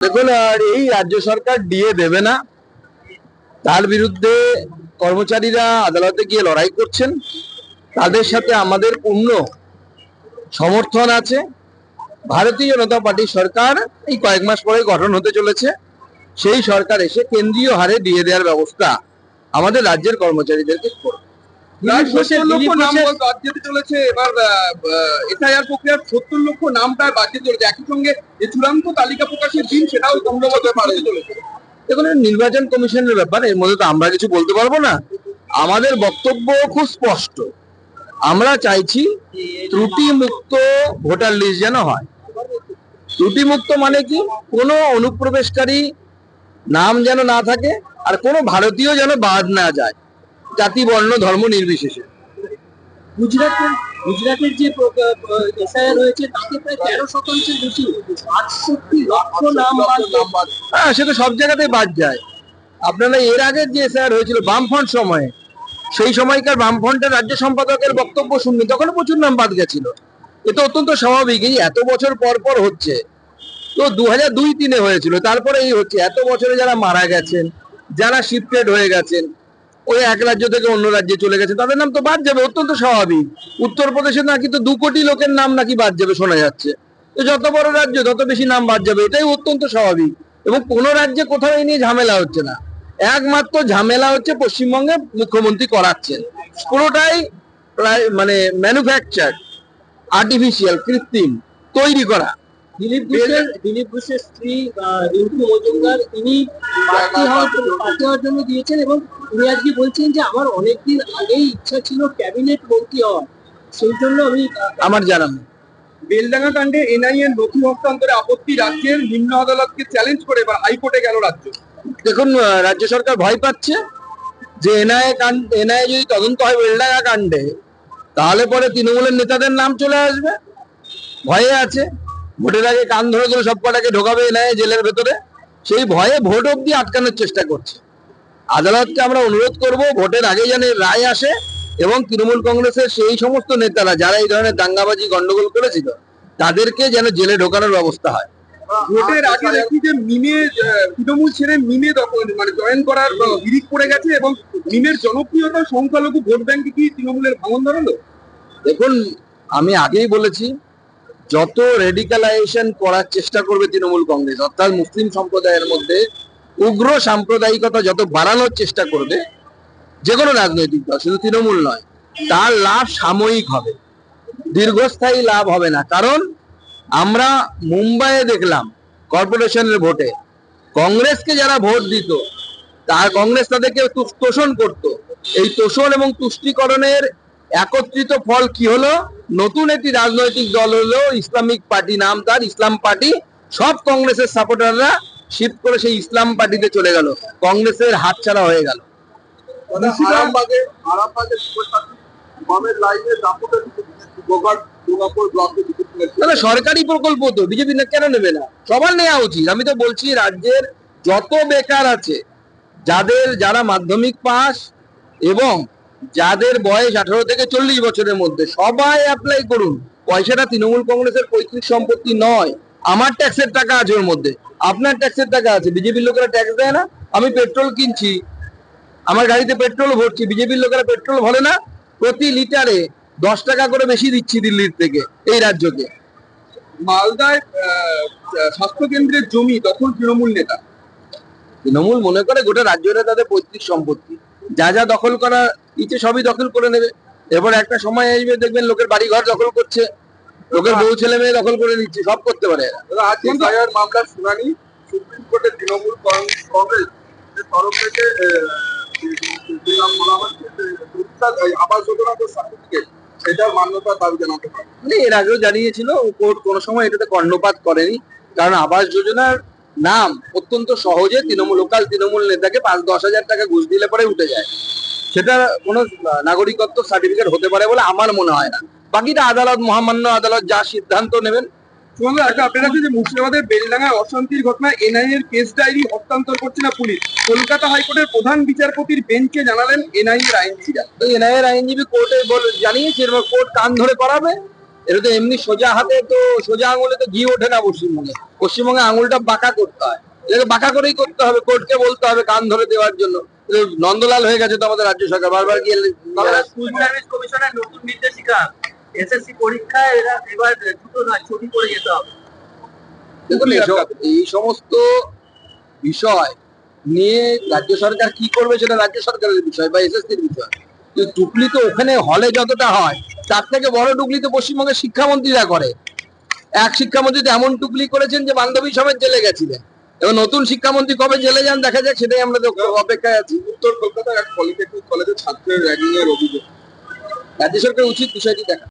দেখুন, আর এই রাজ্য সরকার ডিএ দেবে না, তার বিরুদ্ধে কর্মচারীরা আদালতে গিয়ে লড়াই করছেন। তাদের সাথে আমাদের পূর্ণ সমর্থন আছে। ভারতীয় জনতা পার্টি সরকার এই কয়েক মাস পরে গঠন হতে চলেছে। সেই সরকার এসে কেন্দ্রীয় হারে ডিএ দেওয়ার ব্যবস্থা আমাদের রাজ্যের কর্মচারীদেরকে করবে। প্রায় 70 লক্ষ নাম বাদ যেতে চলেছে এবার। এসআইআর প্রক্রিয়ার 70 লক্ষ নাম প্রায় বাদ যেতে চলেছে। একই সঙ্গে যে চূড়ান্ত তালিকা প্রকাশের দিন সেটাও সম্ভবত পারে চলেছে। দেখুন, নির্বাচন কমিশনের ব্যাপার, এর মধ্যে তো আমরা কিছু বলতে পারবো না। আমাদের বক্তব্য খুব স্পষ্ট। আমরা চাইছি ত্রুটি মুক্ত ভোটার লিস্ট যেন হয়। ত্রুটি মুক্ত মানে কি, কোনো অনুপ্রবেশকারী নাম যেন না থাকে, আর কোনো ভারতীয় যেন বাদ না যায়, জাতি বর্ণ ধর্ম নির্বিশেষে। গুজরাটের যে এসআইআর হয়েছে তাতে প্রায় 13% বেশি, 68 লক্ষ নাম বাদ। হ্যাঁ, সেটা সব জায়গাতেই বাদ যায়। আপনারা এর আগের যে এসআইআর হয়েছিল বামফ্রন্ট সময়ে, সেই সময়কার বামফ্রন্টের রাজ্য সম্পাদকের বক্তব্য শুননি, তখন প্রচুর নাম বাদ গেছিল। এটা অত্যন্ত স্বাভাবিক। এই এত বছর পর পর হচ্ছে, তো 2002-03 হয়েছিল, তারপরে এই হচ্ছে। এত বছরে যারা মারা গেছেন, যারা শিফটেড হয়ে গেছেন, ওই এক রাজ্য থেকে অন্য রাজ্যে চলে গেছে, তাদের নাম তো বাদ যাবে, অত্যন্ত স্বাভাবিক। উত্তরপ্রদেশে নাকি তো 2 কোটি লোকের নাম নাকি বাদ যাবে শোনা যাচ্ছে। তো যত বড় রাজ্য তত বেশি নাম বাদ যাবে, এটাই অত্যন্ত স্বাভাবিক। এবং কোন রাজ্যে কোথাও এই নিয়ে ঝামেলা হচ্ছে না। একমাত্র ঝামেলা হচ্ছে পশ্চিমবঙ্গে মুখ্যমন্ত্রী করাচ্ছেন। পুরোটাই মানে ম্যানুফ্যাকচার, আর্টিফিশিয়াল, কৃত্রিম তৈরি করা। দিলীপ ঘোষের স্ত্রী রিঙ্কু মজুমদার, তিনি প্রার্থী হওয়ার জন্য দিয়েছেন, এবং তিনি আজকে বলছেন যে আমার অনেকদিন আগেই ইচ্ছা ছিল ক্যাবিনেট মন্ত্রী হওয়ার, সেই জন্য আমি আমার জানানো। বেলডাঙ্গা কাণ্ডে এনআইএর নথি হস্তান্তরে আপত্তি, রাজ্যের নিম্ন আদালতকে চ্যালেঞ্জ করে এবার হাইকোর্টে গেল রাজ্য। দেখুন, রাজ্য সরকার ভয় পাচ্ছে যে এনআইএ যদি তদন্ত হয় বেলডাঙ্গা কাণ্ডে, তাহলে পরে তৃণমূলের নেতাদের নাম চলে আসবে। ভয়ে আছে, ভোটের আগে কান ধরে করে সব কটাকে ঢোকাবে এনআইএ জেলের ভেতরে। সেই ভয়ে ভোট অব্দি আটকানোর চেষ্টা করছে। আদালতকে আমরা অনুরোধ করব, ভোটের আগে যেন রায় আসে, এবং তৃণমূল কংগ্রেসের সেই সমস্ত নেতারা যারা এই ধরনের দাঙ্গাবাজি গন্ডগোল করেছিল, তাদেরকে যেন জেলে ঢোকানোর ব্যবস্থা হয়। ভোটের আগে দেখি যে মিমে তৃণমূল ছেড়ে মিমে মানে জয়েন করার হিড়িক পড়ে গেছে, এবং মিমের জনপ্রিয়তা সংখ্যালঘু ভোট ব্যাংকে কি তৃণমূলের ভাঙন ধরালো? দেখুন, আমি আগেই বলেছি, যত রেডিকালাইজেশন করার চেষ্টা করবে তৃণমূল কংগ্রেস, অর্থাৎ মুসলিম সম্প্রদায়ের মধ্যে উগ্র সাম্প্রদায়িকতা যত বাড়ানোর চেষ্টা করবে যে কোনো রাজনৈতিক দল, শুধু তৃণমূল নয়, তার লাভ সাময়িক হবে, দীর্ঘস্থায়ী লাভ হবে না। কারণ আমরা মুম্বাইয়ে দেখলাম কর্পোরেশনের ভোটে কংগ্রেসকে যারা ভোট দিত, কংগ্রেস তাদেরকে তোষণ করত। এই তোষণ এবং তুষ্টিকরণের একত্রিত ফল কি হলো? নতুন একটি রাজনৈতিক দল হলো ইসলামিক পার্টি, নাম তার ইসলাম পার্টি। সব কংগ্রেসের সাপোর্টাররা শিফট করে সেই ইসলাম পার্টিতে চলে গেল, কংগ্রেসের হাতছাড়া হয়ে গেল। সরকারি প্রকল্প তো বিজেপি কেন নেবে না? সবার নেওয়া উচিত। আমি তো বলছি, রাজ্যের যত বেকার আছে, যারা মাধ্যমিক পাস এবং যাদের বয়স 18 থেকে 40 বছরের মধ্যে, সবাই অ্যাপ্লাই করুন। পয়সাটা তৃণমূল কংগ্রেসের পৈতৃক সম্পত্তি নয়। আমার ট্যাক্সের টাকা আছে ওর মধ্যে, আপনার ট্যাক্সের টাকা আছে। বিজেপির লোকেরা ট্যাক্স দেয় না? আমি পেট্রোল কিনছি, আমার গাড়িতে পেট্রোল ভরছি, বিজেপির লোকেরা পেট্রোল ভরে না? প্রতি লিটারে 10 টাকা করে বেশি দিচ্ছি দিল্লির থেকে এই রাজ্যকে। মালদায় স্বাস্থ্য কেন্দ্রের জমি দখল তৃণমূল নেতা। তৃণমূল মনে করে গোটা রাজ্যটা তাদের পৈতৃক সম্পত্তি, যা যা দখল করা ইচ্ছে সবই দখল করে নেবে। এরপর একটা সময় আসবে, দেখবেন লোকের বাড়ি ঘর দখল করছে, লোকের বউ ছেলে মেয়ে দখল করে নিচ্ছে, সব করতে পারে। মামলার শুনানি সুপ্রিম কোর্টে তৃণমূল কংগ্রেস তরফ থেকে আবাস যোজনার সার্টিফিকেট, সেটার মান্যতার দাবি জানাতে পারে। এর আগেও জানিয়েছিল, কোর্ট কোনো সময় এটাতে কর্ণপাত করেনি। কারণ আবাস যোজনার নাম অত্যন্ত সহজে লোকাল তৃণমূল নেতাকে 5-10 হাজার টাকা ঘুষ দিলে পরে উঠে যায়। সেটা কোনো নাগরিকত্ব সার্টিফিকেট হতে পারে বলে আমার মনে হয় না। বাকিটা আদালত, মহামান্য আদালত যা সিদ্ধান্ত নেবেন। আপনারা যে মুর্শিদাবাদের বেলডাঙ্গায় অশান্তির ঘটনায় এনআইএ এর কেস ডায়েরি হস্তান্তর করছে না পুলিশ, কলকাতা হাইকোর্টের প্রধান বিচারপতির বেঞ্চে জানালেন এনআইএ এর আইনজীবীরা। এনআইএ এর আইনজীবী কোর্টে জানিয়েছে, কোর্ট কান ধরে করাবে এটা তো এমনি সোজা হাতে তো সোজা আঙুলে তো ঘি ওঠে না পশ্চিমবঙ্গে। পশ্চিমবঙ্গে আঙুলটা বাঁকা করতে হয়, এটাকে বাঁকা করেই করতে হবে, কোর্টকে বলতে হবে কান ধরে দেওয়ার জন্য। নন্দলাল হয়ে গেছে তো আমাদের রাজ্য সরকার, বারবার গিয়ে স্কুল সার্ভিস কমিশনের নতুন নির্দেশিকা, এসএসসি পরীক্ষায় এরা এবার দুটো নয় ছবি করে যেতে হবে। দেখুন, এই সমস্ত বিষয় নিয়ে রাজ্য সরকার কি করবে সেটা রাজ্য সরকারের বিষয় বা এসএসসির বিষয়। কিন্তু টুকলি তো ওখানে হলে যতটা হয় তার থেকে বড় টুকলি তো পশ্চিমবঙ্গের শিক্ষামন্ত্রীরা করে। এক শিক্ষামন্ত্রী তো এমন টুকলি করেছেন যে বান্ধবী সমেত জেলে গেছিলেন, এবং নতুন শিক্ষামন্ত্রী কবে জেলে যান দেখা যাক, সেটাই আমরা তো অপেক্ষায় আছি। উত্তর কলকাতার এক পলিটেকনিক কলেজে ছাত্রের র্যাগিং এর অভিযোগ, রাজ্য সরকার উচিত বিষয়টি দেখা।